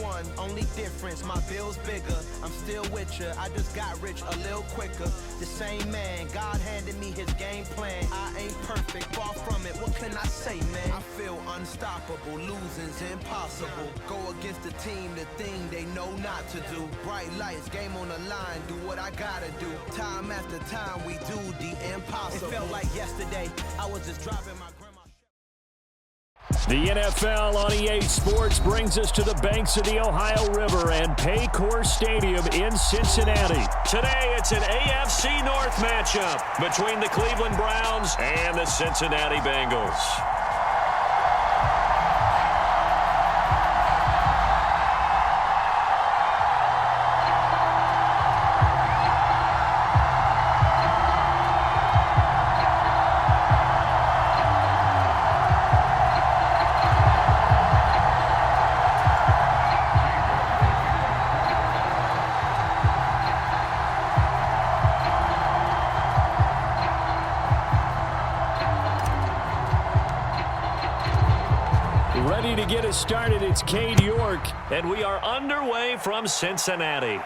one, only difference, my bill's bigger. I'm still with ya, I just got rich a little quicker. The same man, God handed me his game plan. I ain't perfect, far from it, what can I say, man? I feel unstoppable, losing's impossible. Go against the team, the thing they know not to do. Bright lights, game on the line, do what I gotta do. Time after time, we do the impossible. It felt like yesterday, I was just driving my grandma. The NFL on EA Sports brings us to the banks of the Ohio River and Paycor Stadium in Cincinnati. Today, it's an AFC North matchup between the Cleveland Browns and the Cincinnati Bengals. Ready to get us started, it's Cade York, and we are underway from Cincinnati.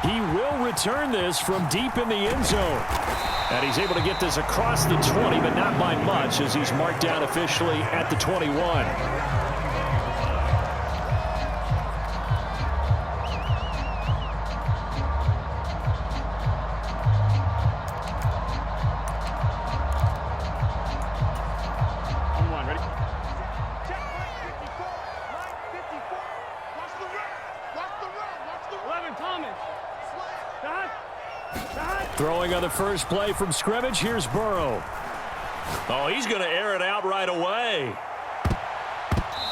He will return this from deep in the end zone. And he's able to get this across the 20, but not by much, as he's marked down officially at the 21. Throwing on the first play from scrimmage, here's Burrow. Oh, he's going to air it out right away.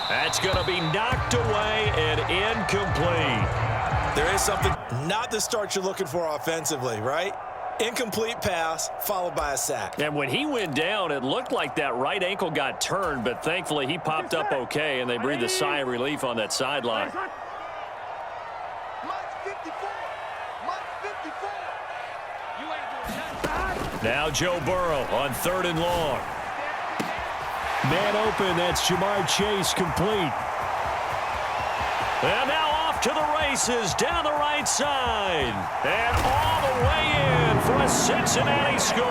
That's going to be knocked away and incomplete. There is something, not the start you're looking for offensively, right? Incomplete pass followed by a sack. And when he went down, it looked like that right ankle got turned, but thankfully he popped up okay, and they breathed a sigh of relief on that sideline. Now Joe Burrow on 3rd and long. Man open, that's Jamar Chase complete. And now off to the races down the right side. And all the way in for a Cincinnati score.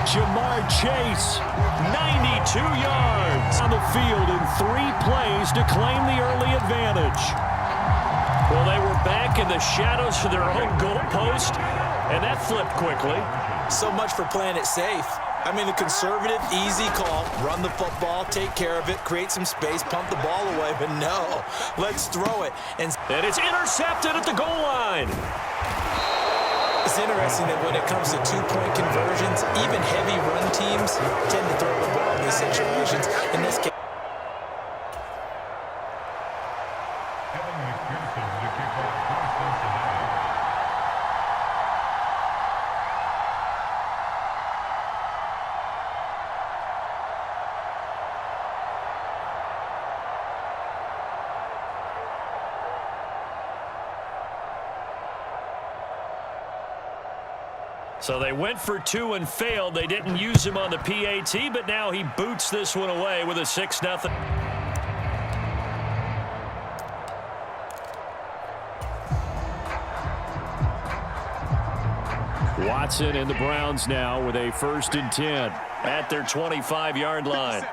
Jamar Chase, 92 yards on the field in 3 plays to claim the early advantage. Well, they were back in the shadows for their own goalpost, and that flipped quickly. So much for playing it safe. I mean, the conservative, easy call, run the football, take care of it, create some space, pump the ball away, but no, let's throw it. And it's intercepted at the goal line. It's interesting that when it comes to two-point conversions, even heavy run teams tend to throw the ball in these situations. In this case, so they went for 2 and failed. They didn't use him on the PAT, but now he boots this one away with a 6-0. Watson and the Browns now with a 1st and 10 at their 25-yard line.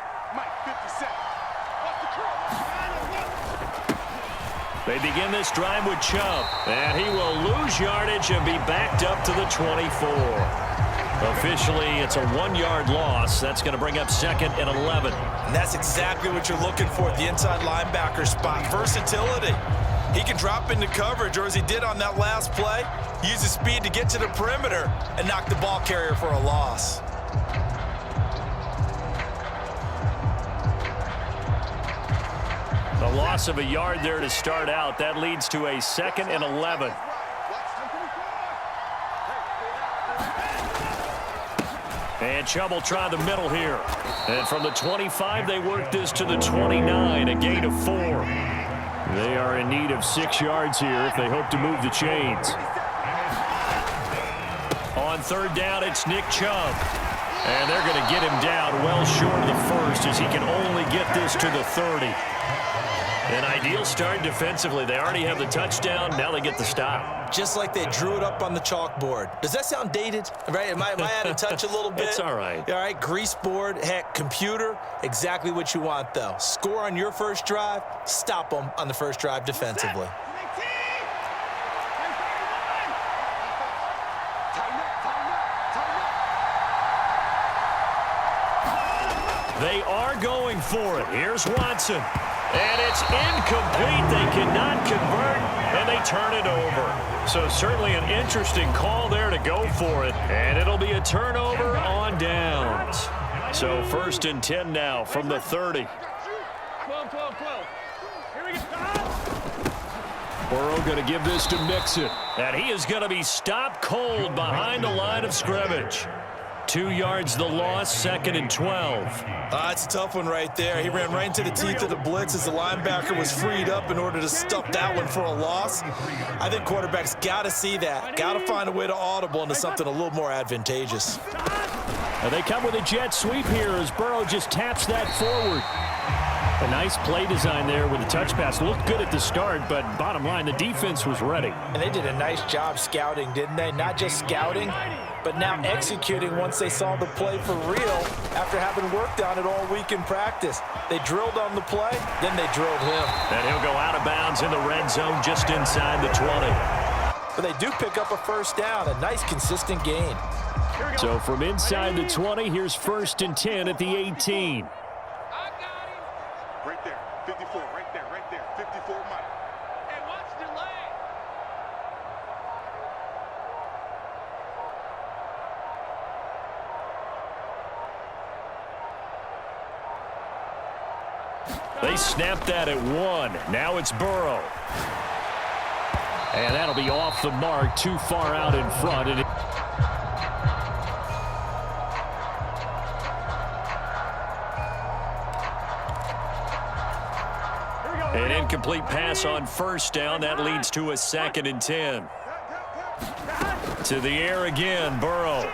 They begin this drive with Chubb, and he will lose yardage and be backed up to the 24. Officially, it's a 1-yard loss. That's going to bring up 2nd and 11. And that's exactly what you're looking for at the inside linebacker spot. Versatility. He can drop into coverage, or as he did on that last play, use his speed to get to the perimeter and knock the ball carrier for a loss. A loss of a yard there to start out. That leads to a 2nd and 11. And Chubb will try the middle here. And from the 25, they work this to the 29, a gain of 4. They are in need of 6 yards here if they hope to move the chains. On 3rd down, it's Nick Chubb. And they're going to get him down well short of the first as he can only get this to the 30. An ideal start defensively. They already have the touchdown. Now they get the stop. Just like they drew it up on the chalkboard. Does that sound dated? Right? Am I out of touch a little bit? It's all right. All right, grease board, heck, computer, exactly what you want, though. Score on your first drive, stop them on the first drive defensively. They are going for it. Here's Watson. And it's incomplete. They cannot convert, and they turn it over. So certainly an interesting call there to go for it. And it'll be a turnover on downs. So 1st and 10 now from the 30. 12. Here we go. Burrow going to give this to Mixon. And he is going to be stopped cold behind the line of scrimmage. 2 yards the loss, 2nd and 12. It's a tough one right there. He ran right into the teeth of the blitz as the linebacker was freed up in order to stuff that one for a loss. I think quarterbacks got to see that. Got to find a way to audible into something a little more advantageous. And they come with a jet sweep here as Burrow just taps that forward. A nice play design there with the touch pass. Looked good at the start, but bottom line, the defense was ready. And they did a nice job scouting, didn't they? Not just scouting, but now executing once they saw the play for real after having worked on it all week in practice. They drilled on the play, then they drilled him. And he'll go out of bounds in the red zone just inside the 20. But they do pick up a first down, a nice consistent gain. So from inside the 20, here's 1st and 10 at the 18. Right there, 54, right there, 54 Mike. And watch the leg. They snapped that at 1. Now it's Burrow. And that'll be off the mark, too far out in front. An incomplete pass on 1st down. That leads to a 2nd and 10. To the air again, Burrow.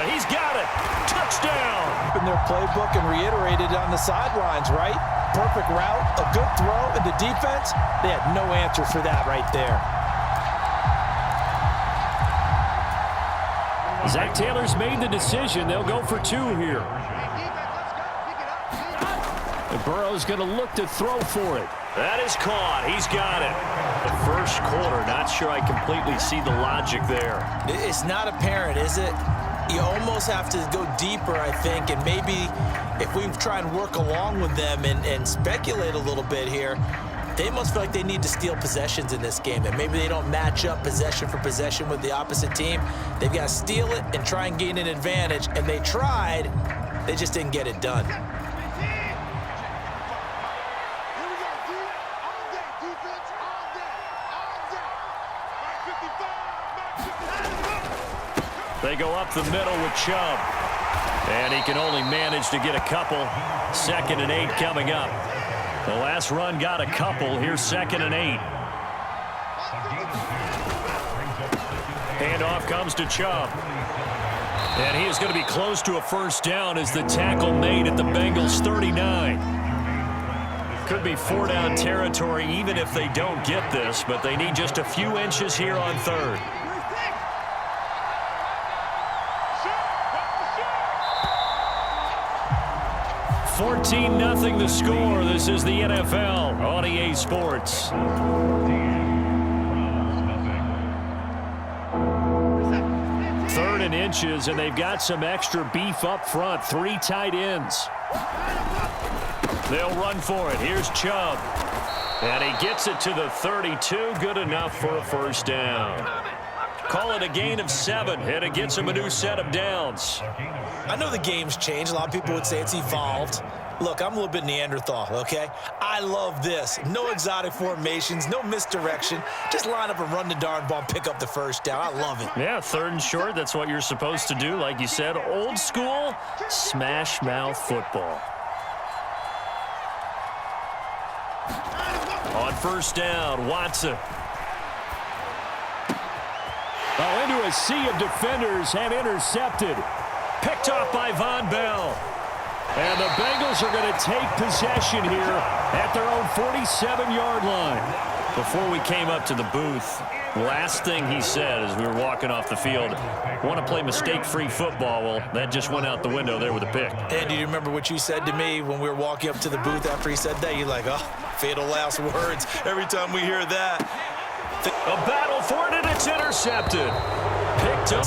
He's got it. Touchdown. In their playbook and reiterated on the sidelines, right? Perfect route, a good throw, and the defense, they had no answer for that right there. Zach Taylor's made the decision. They'll go for 2 here. Burrow's going to look to throw for it. That is caught. He's got it. The first quarter, not sure I completely see the logic there. It's not apparent, is it? You almost have to go deeper, I think, and maybe if we try and work along with them and speculate a little bit here, they must feel like they need to steal possessions in this game, and maybe they don't match up possession for possession with the opposite team. They've got to steal it and try and gain an advantage, and they tried. They just didn't get it done. They go up the middle with Chubb. And he can only manage to get a couple. 2nd and 8 coming up. The last run got a couple. Here's 2nd and 8. Handoff comes to Chubb. And he is going to be close to a first down as the tackle made at the Bengals 39. Could be 4-down territory even if they don't get this, but they need just a few inches here on 3rd. 14-0 the score. This is the NFL on EA Sports. 3rd and inches, and they've got some extra beef up front. 3 tight ends. They'll run for it. Here's Chubb. And he gets it to the 32. Good enough for a first down. Call it a gain of 7, and it gets him a new set of downs. I know the game's changed. A lot of people would say it's evolved. Look, I'm a little bit Neanderthal, okay? I love this. No exotic formations, no misdirection. Just line up and run the darn ball and pick up the first down. I love it. Yeah, 3rd and short, that's what you're supposed to do. Like you said, old school, smash mouth football. On first down, Watson. Oh, into a sea of defenders and intercepted. Picked off by Von Bell. And the Bengals are going to take possession here at their own 47-yard line. Before we came up to the booth, last thing he said as we were walking off the field, want to play mistake-free football. Well, that just went out the window there with a pick. And do you remember what you said to me when we were walking up to the booth after he said that? You're like, oh, fatal last words every time we hear that. A battle for it, and it's intercepted. Picked up.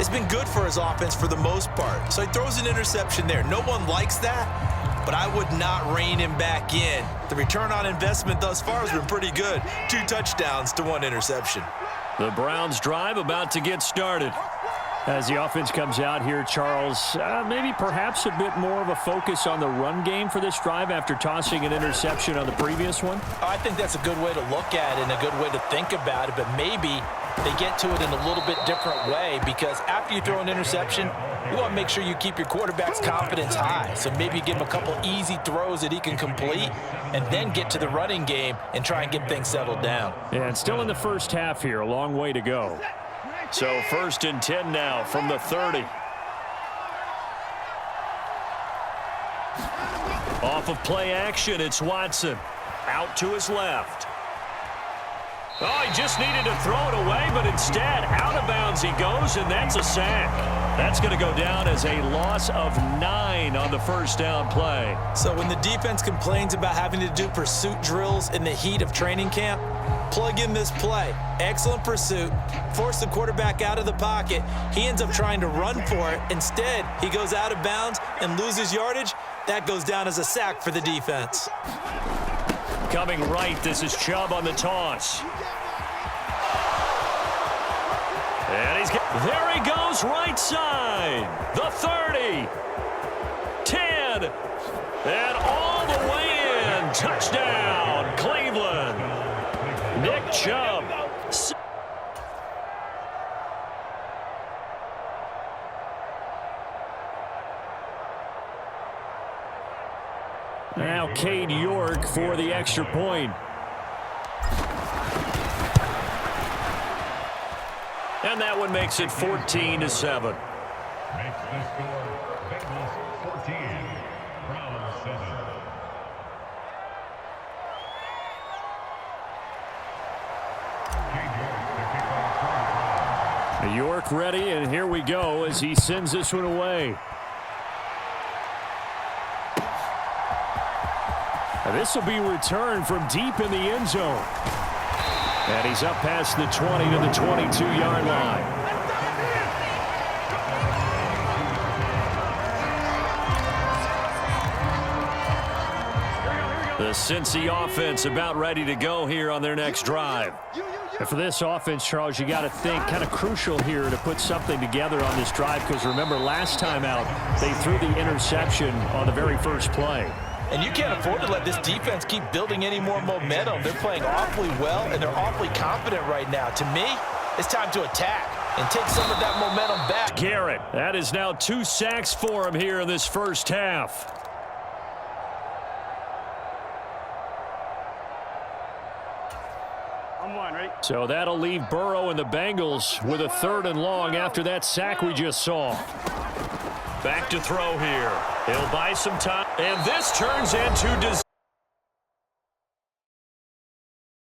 It's been good for his offense for the most part. So he throws an interception there. No one likes that, but I would not rein him back in. The return on investment thus far has been pretty good. 2 touchdowns to 1 interception. The Browns drive about to get started. As the offense comes out here, Charles, maybe perhaps a bit more of a focus on the run game for this drive after tossing an interception on the previous one? I think that's a good way to look at it and a good way to think about it, but maybe they get to it in a little bit different way, because after you throw an interception, you want to make sure you keep your quarterback's confidence high. So maybe you give him a couple easy throws that he can complete and then get to the running game and try and get things settled down. Yeah, and still in the first half here, a long way to go. So 1st and 10 now from the 30. Off of play action, it's Watson. Out to his left. Oh, he just needed to throw it away, but instead, out of bounds he goes, and that's a sack. That's going to go down as a loss of 9 on the first down play. So when the defense complains about having to do pursuit drills in the heat of training camp, plug in this play. Excellent pursuit. Force the quarterback out of the pocket. He ends up trying to run for it. Instead, he goes out of bounds and loses yardage. That goes down as a sack for the defense. Coming right, this is Chubb on the toss. And there he goes, right side. The 30. 10. And all the way in. Touchdown, Cleveland. Nick Chubb. Now Cade York for the extra point. And that one makes it 14-7. Makes the score Bengals 14, Browns 7. York ready, and here we go as he sends this one away. And this will be returned from deep in the end zone. And he's up past the 20 to the 22-yard line. The Cincy offense about ready to go here on their next drive. And for this offense, Charles, you got to think kind of crucial here to put something together on this drive, because remember last time out they threw the interception on the very first play. And you can't afford to let this defense keep building any more momentum. They're playing awfully well, and they're awfully confident right now. To me, it's time to attack and take some of that momentum back. Garrett, that is now 2 sacks for him here in this first half. So that'll leave Burrow and the Bengals with a 3rd and long after that sack we just saw. Back to throw here. He'll buy some time. And this turns into disaster.